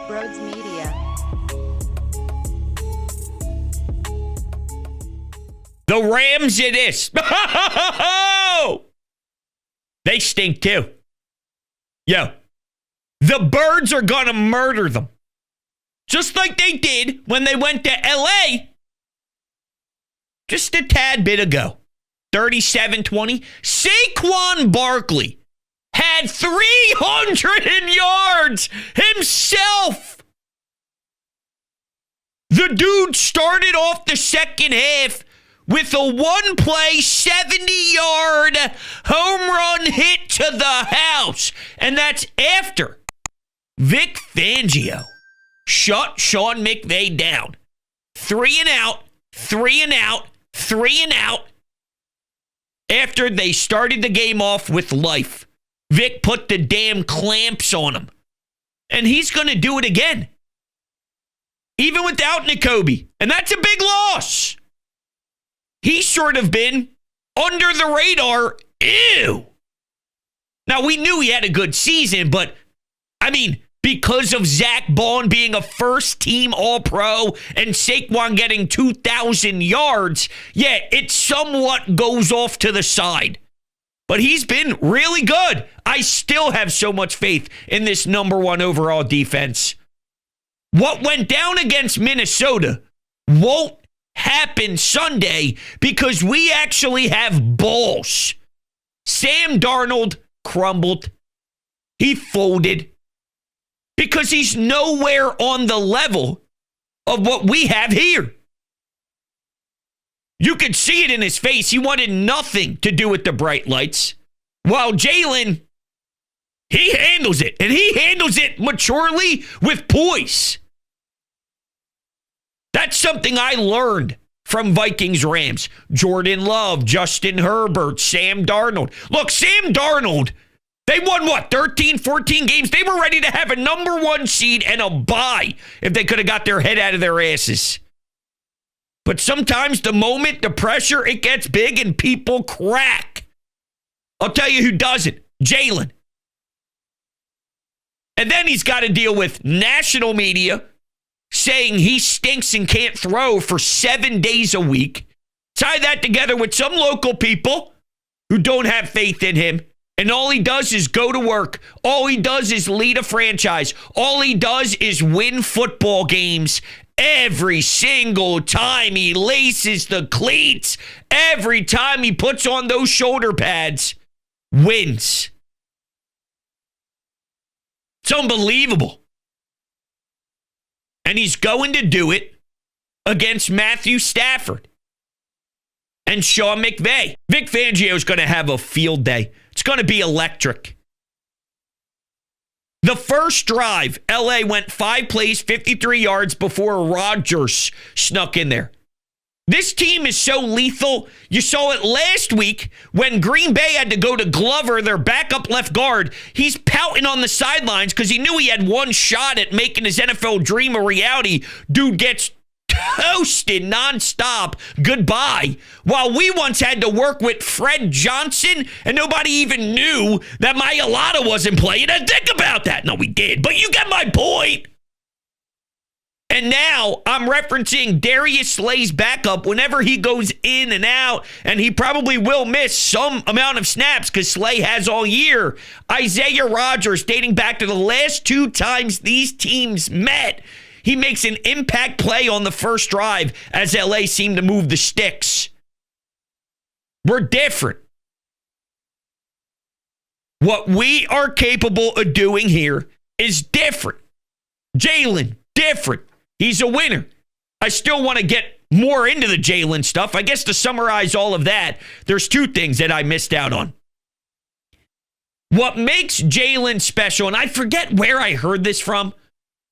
Brodes Media. The Rams it is. They stink too. Yo, the Birds are going to murder them. Just like they did when they went to L.A. just a tad bit ago. 37-20. Saquon Barkley had 300 yards himself. The dude started off the second half with a one-play, 70-yard home run hit to the house. And that's after Vic Fangio shut Sean McVay down. 3 and out, 3 and out, 3 and out. After they started the game off with life, Vic put the damn clamps on him. And he's going to do it again. Even without N'Kobe. And that's a big loss. He's sort of been under the radar. Ew. Now, we knew he had a good season, but, I mean, because of Zach Bond being a first-team All-Pro and Saquon getting 2,000 yards, yeah, it somewhat goes off to the side. But he's been really good. I still have so much faith in this number one overall defense. What went down against Minnesota won't happen Sunday because we actually have balls. Sam Darnold crumbled. He folded because he's nowhere on the level of what we have here. You could see it in his face. He wanted nothing to do with the bright lights. While Jalen, he handles it, and he handles it maturely with poise. That's something I learned from Vikings Rams. Jordan Love, Justin Herbert, Sam Darnold. Look, Sam Darnold, they won, 13, 14 games? They were ready to have a number one seed and a bye if they could have got their head out of their asses. But sometimes the moment, the pressure, it gets big and people crack. I'll tell you who doesn't. Jalen. And then he's got to deal with national media saying he stinks and can't throw for 7 days a week. Tie that together with some local people who don't have faith in him. And all he does is go to work. All he does is lead a franchise. All he does is win football games. Every single time he laces the cleats, every time he puts on those shoulder pads, wins. It's unbelievable. And he's going to do it against Matthew Stafford and Sean McVay. Vic Fangio is going to have a field day. It's going to be electric. The first drive, LA went 5 plays, 53 yards before Rodgers snuck in there. This team is so lethal. You saw it last week when Green Bay had to go to Glover, their backup left guard. He's pouting on the sidelines because he knew he had one shot at making his NFL dream a reality. Dude gets toasted nonstop. Goodbye. While we once had to work with Fred Johnson and nobody even knew that Mailata wasn't playing. And think about that. No, we did. But you get my point. And now I'm referencing Darius Slay's backup whenever he goes in and out, and he probably will miss some amount of snaps because Slay has all year. Isaiah Rodgers, dating back to the last 2 times these teams met, he makes an impact play on the first drive as LA seemed to move the sticks. We're different. What we are capable of doing here is different. Jalen, different. He's a winner. I still want to get more into the Jalen stuff. I guess to summarize all of that, there's 2 things that I missed out on. What makes Jalen special, and I forget where I heard this from.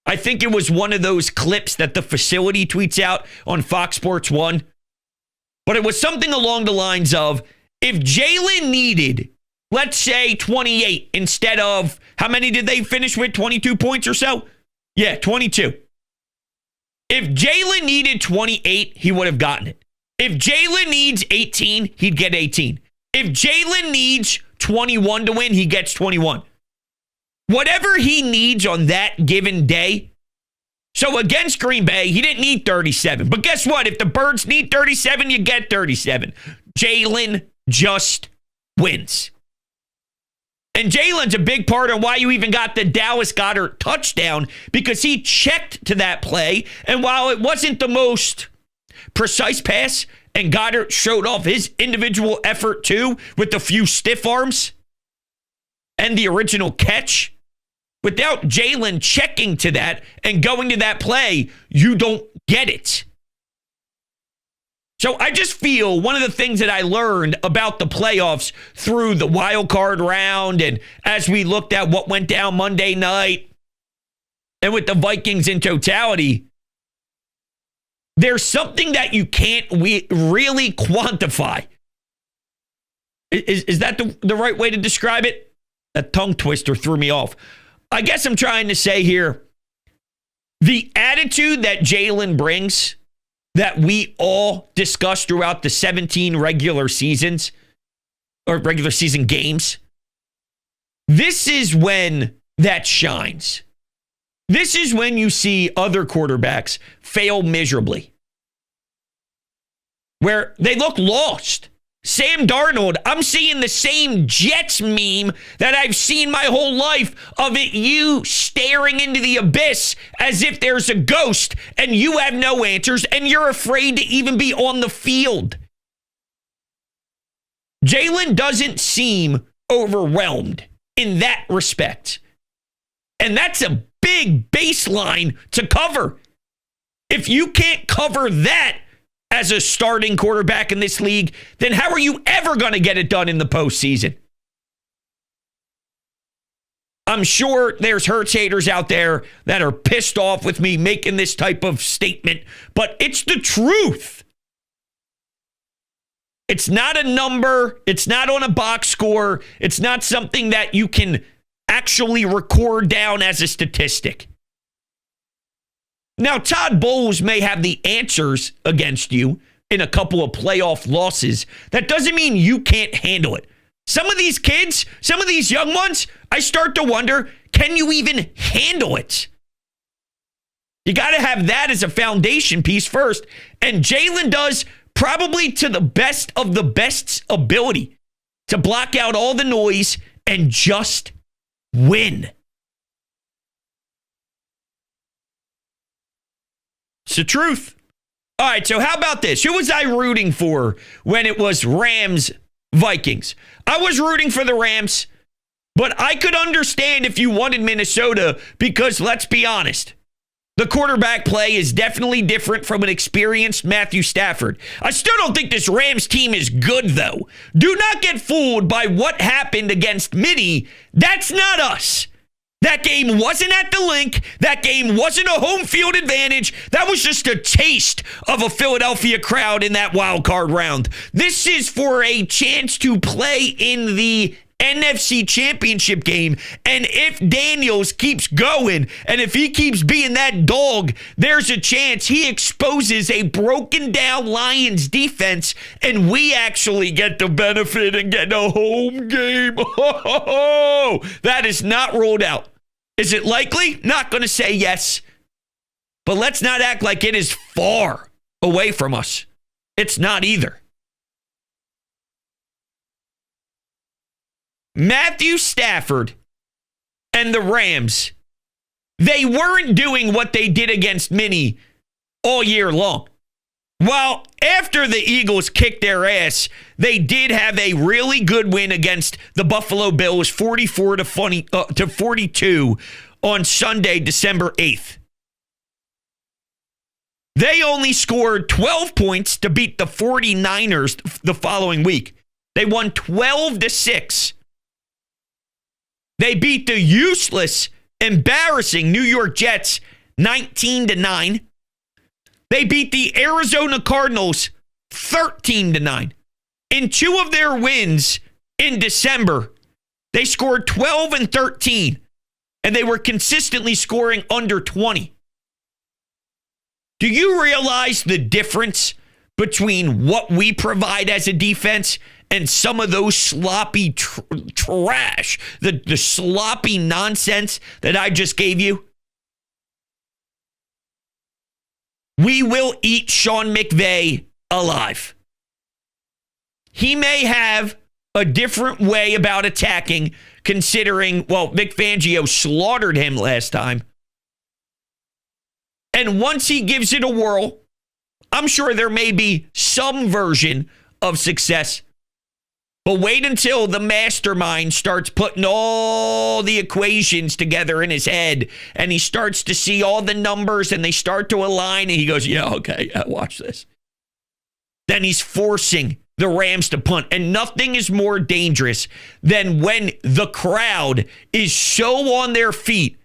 I think it was one of those clips that the facility tweets out on Fox Sports 1. But it was something along the lines of, if Jalen needed, let's say 28 instead of, how many did they finish with? 22 points or so? Yeah, 22. If Jalen needed 28, he would have gotten it. If Jalen needs 18, he'd get 18. If Jalen needs 21 to win, he gets 21. Whatever he needs on that given day, So against Green Bay, he didn't need 37. But guess what? If the Birds need 37, you get 37. Jalen just wins. And Jalen's a big part of why you even got the Dallas Goedert touchdown, because he checked to that play. And while it wasn't the most precise pass, and Goedert showed off his individual effort too with the few stiff arms and the original catch, without Jalen checking to that and going to that play, you don't get it. So I just feel one of the things that I learned about the playoffs through the wild card round, and as we looked at what went down Monday night and with the Vikings in totality, there's something that you can't really quantify. Is that the right way to describe it? A tongue twister threw me off. I guess I'm trying to say here, the attitude that Jalen brings, that we all discussed throughout the 17 regular seasons or regular season games, this is when that shines. This is when you see other quarterbacks fail miserably, where they look lost. Sam Darnold, I'm seeing the same Jets meme that I've seen my whole life, of it, you staring into the abyss as if there's a ghost and you have no answers and you're afraid to even be on the field. Jalen doesn't seem overwhelmed in that respect. And that's a big baseline to cover. If you can't cover that as a starting quarterback in this league, then how are you ever going to get it done in the postseason? I'm sure there's Hurts haters out there that are pissed off with me making this type of statement, but it's the truth. It's not a number. It's not on a box score. It's not something that you can actually record down as a statistic. Now, Todd Bowles may have the answers against you in a couple of playoff losses. That doesn't mean you can't handle it. Some of these kids, some of these young ones, I start to wonder, can you even handle it? You got to have that as a foundation piece first. And Jalen does, probably to the best of the best's ability, to block out all the noise and just win. It's the truth. All right, so how about this? Who was I rooting for when it was Rams Vikings? I was rooting for the Rams, but I could understand if you wanted Minnesota, because let's be honest, the quarterback play is definitely different from an experienced Matthew Stafford. I still don't think this Rams team is good, though. Do not get fooled by what happened against Mitty. That's not us. That game wasn't at the Link. That game wasn't a home field advantage. That was just a taste of a Philadelphia crowd in that wild card round. This is for a chance to play in the NFC Championship game. And if Daniels keeps going, and if he keeps being that dog, there's a chance he exposes a broken down Lions defense, and we actually get the benefit and get a home game. That is not ruled out. Is it likely? Not going to say yes. But let's not act like it is far away from us. It's not either. Matthew Stafford and the Rams, they weren't doing what they did against Minnie all year long. While after the Eagles kicked their ass, they did have a really good win against the Buffalo Bills, 44-42 on Sunday, December 8th. They only scored 12 points to beat the 49ers the following week. They won 12-6. They beat the useless, embarrassing New York Jets 19-9. They beat the Arizona Cardinals 13-9. In two of their wins in December, they scored 12 and 13, and they were consistently scoring under 20. Do you realize the difference between what we provide as a defense and some of those sloppy trash, the sloppy nonsense that I just gave you? we will eat Sean McVay alive. He may have a different way about attacking, considering, well, Vic Fangio slaughtered him last time. And once he gives it a whirl, I'm sure there may be some version of success. But wait until the mastermind starts putting all the equations together in his head and he starts to see all the numbers and they start to align and he goes, yeah, okay, watch this. Then he's forcing the Rams to punt. And nothing is more dangerous than when the crowd is so on their feet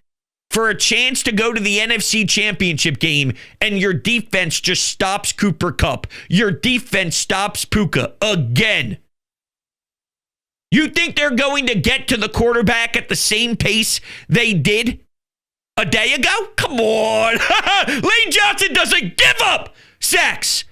for a chance to go to the NFC Championship game and your defense just stops Cooper Kupp. Your defense stops Puka again. You think they're going to get to the quarterback at the same pace they did a day ago? Come on. Lane Johnson doesn't give up sacks.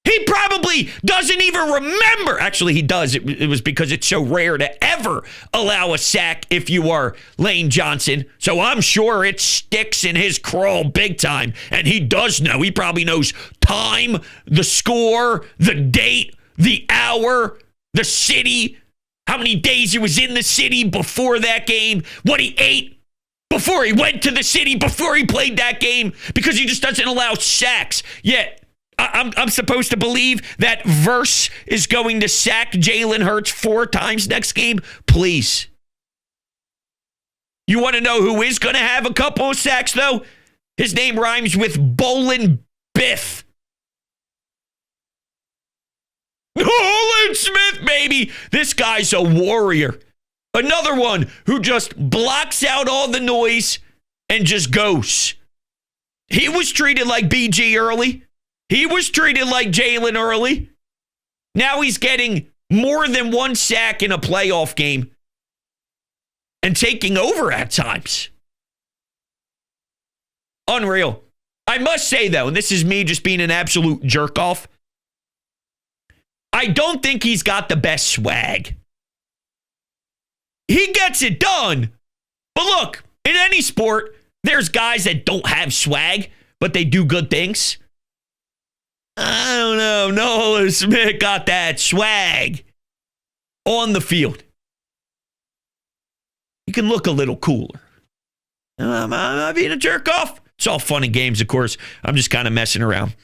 He probably doesn't even remember. Actually, he does. It was because it's so rare to ever allow a sack if you are Lane Johnson. So I'm sure it sticks in his crawl big time. And he does know. He probably knows time, the score, the date, the hour, the city, how many days he was in the city before that game, what he ate before he went to the city, before he played that game, because he just doesn't allow sacks. Yet, I'm supposed to believe that Verse is going to sack Jalen Hurts 4 times next game? Please. You want to know who is going to have a couple of sacks, though? His name rhymes with Bolin Biff. Olin Smith, baby. This guy's a warrior. Another one who just blocks out all the noise and just goes. He was treated like BG early. He was treated like Jalen early. Now he's getting more than 1 sack in a playoff game and taking over at times. Unreal. I must say, though, and this is me just being an absolute jerk off, I don't think he's got the best swag. He gets it done. But look, in any sport, there's guys that don't have swag, but they do good things. I don't know. Noah Smith got that swag on the field. He can look a little cooler. Am I being a jerk off? It's all fun and games, of course. I'm just kind of messing around.